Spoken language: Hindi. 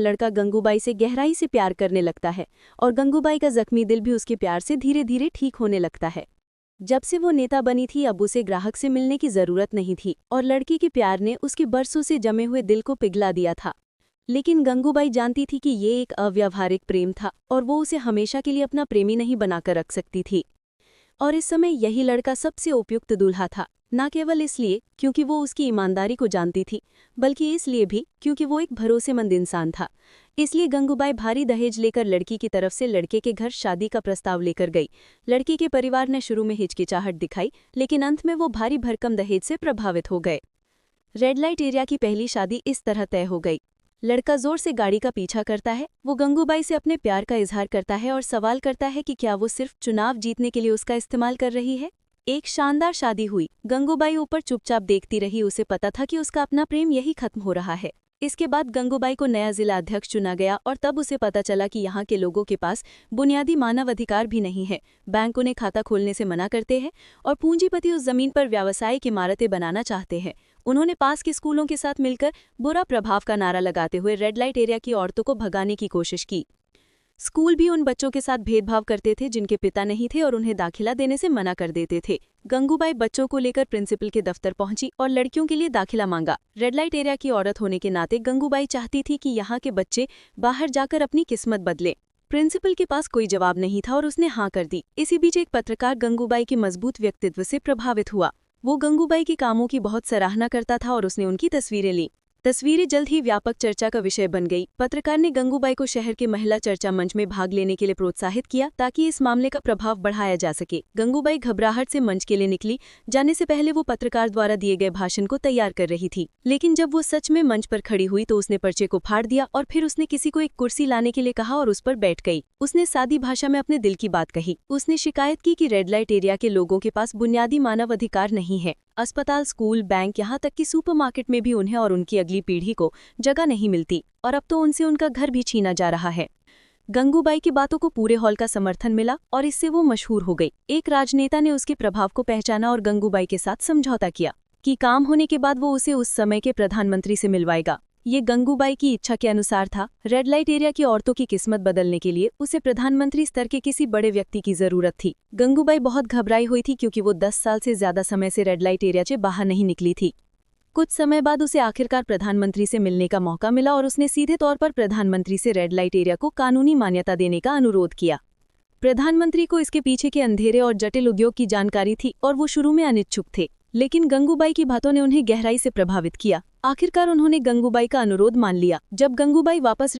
लड़का गंगूबाई से गहराई से प्यार करने लगता है और गंगूबाई का जख्मी दिल भी उसके प्यार से धीरे धीरे ठीक होने लगता है। जब से वो नेता बनी थी अब उसे ग्राहक से मिलने की जरूरत नहीं थी और लड़की के प्यार ने उसके बरसों से जमे हुए दिल को पिघला दिया था। लेकिन गंगूबाई जानती थी कि ये एक अव्यावहारिक प्रेम था और वो उसे हमेशा के लिए अपना प्रेमी नहीं बनाकर रख सकती थी। और इस समय यही लड़का सबसे उपयुक्त दूल्हा था, न केवल इसलिए क्योंकि वो उसकी ईमानदारी को जानती थी, बल्कि इसलिए भी क्योंकि वो एक भरोसेमंद इंसान था। इसलिए गंगूबाई भारी दहेज लेकर लड़की की तरफ से लड़के के घर शादी का प्रस्ताव लेकर गई। लड़की के परिवार ने शुरू में हिचकिचाहट दिखाई, लेकिन अंत में वो भारी भरकम दहेज से प्रभावित हो गए। रेड लाइट एरिया की पहली शादी इस तरह तय हो गई। लड़का जोर से गाड़ी का पीछा करता है, वो गंगूबाई से अपने प्यार का इजहार करता है और सवाल करता है कि क्या वो सिर्फ चुनाव जीतने के लिए उसका इस्तेमाल कर रही है। एक शानदार शादी हुई। गंगूबाई ऊपर चुपचाप देखती रही, उसे पता था कि उसका अपना प्रेम यही खत्म हो रहा है। इसके बाद गंगूबाई को नया जिला अध्यक्ष चुना गया और तब उसे पता चला कि यहाँ के लोगों के पास बुनियादी मानव अधिकार भी नहीं है। बैंक उन्हें खाता खोलने से मना करते हैं और पूंजीपति उस जमीन पर व्यावसायिक इमारतें बनाना चाहते हैं। उन्होंने पास के स्कूलों के साथ मिलकर बुरा प्रभाव का नारा लगाते हुए रेड लाइट एरिया की औरतों को भगाने की कोशिश की। स्कूल भी उन बच्चों के साथ भेदभाव करते थे जिनके पिता नहीं थे और उन्हें दाखिला देने से मना कर देते थे। गंगूबाई बच्चों को लेकर प्रिंसिपल के दफ्तर पहुंची और लड़कियों के लिए दाखिला मांगा। रेड लाइट एरिया की औरत होने के नाते गंगूबाई चाहती थी कि यहाँ के बच्चे बाहर जाकर अपनी किस्मत बदलें। प्रिंसिपल के पास कोई जवाब नहीं था और उसने हाँ कर दी। इसी बीच एक पत्रकार गंगूबाई के मजबूत व्यक्तित्व से प्रभावित हुआ। वो गंगूबाई के कामों की बहुत सराहना करता था और उसने उनकी तस्वीरें ली। तस्वीरें जल्द ही व्यापक चर्चा का विषय बन गई। पत्रकार ने गंगूबाई को शहर के महिला चर्चा मंच में भाग लेने के लिए प्रोत्साहित किया ताकि इस मामले का प्रभाव बढ़ाया जा सके। गंगूबाई घबराहट से मंच के लिए निकली। जाने से पहले वो पत्रकार द्वारा दिए गए भाषण को तैयार कर रही थी, लेकिन जब वो सच में मंच पर खड़ी हुई तो उसने पर्चे को फाड़ दिया और फिर उसने किसी को एक कुर्सी लाने के लिए कहा और उस पर बैठ गई। उसने सादी भाषा में अपने दिल की बात कही। उसने शिकायत की कि रेड लाइट एरिया के लोगों के पास बुनियादी मानव अधिकार नहीं है। अस्पताल, स्कूल, बैंक, यहाँ तक कि सुपरमार्केट में भी उन्हें और उनकी अगली पीढ़ी को जगह नहीं मिलती और अब तो उनसे उनका घर भी छीना जा रहा है। गंगूबाई की बातों को पूरे हॉल का समर्थन मिला और इससे वो मशहूर हो गई। एक राजनेता ने उसके प्रभाव को पहचाना और गंगूबाई के साथ समझौता किया कि काम होने के बाद वो उसे उस समय के प्रधानमंत्री से मिलवाएगा। ये गंगूबाई की इच्छा के अनुसार था। रेड लाइट एरिया की औरतों की किस्मत बदलने के लिए उसे प्रधानमंत्री स्तर के किसी बड़े व्यक्ति की जरूरत थी। गंगूबाई बहुत घबराई हुई थी क्योंकि वो 10 साल से ज्यादा समय से रेड लाइट एरिया से बाहर नहीं निकली थी। कुछ समय बाद उसे आखिरकार प्रधानमंत्री से मिलने का मौका मिला और उसने सीधे तौर पर प्रधानमंत्री से रेड लाइट एरिया को कानूनी मान्यता देने का अनुरोध किया। प्रधानमंत्री को इसके पीछे के अंधेरे और जटिल उद्योग की जानकारी थी और वो शुरू में अनिच्छुक थे, लेकिन गंगूबाई की बातों ने उन्हें गहराई से प्रभावित किया। आखिरकार उन्होंने गंगूबाई का अनुरोध मान लिया। जब गंगूबाई वापस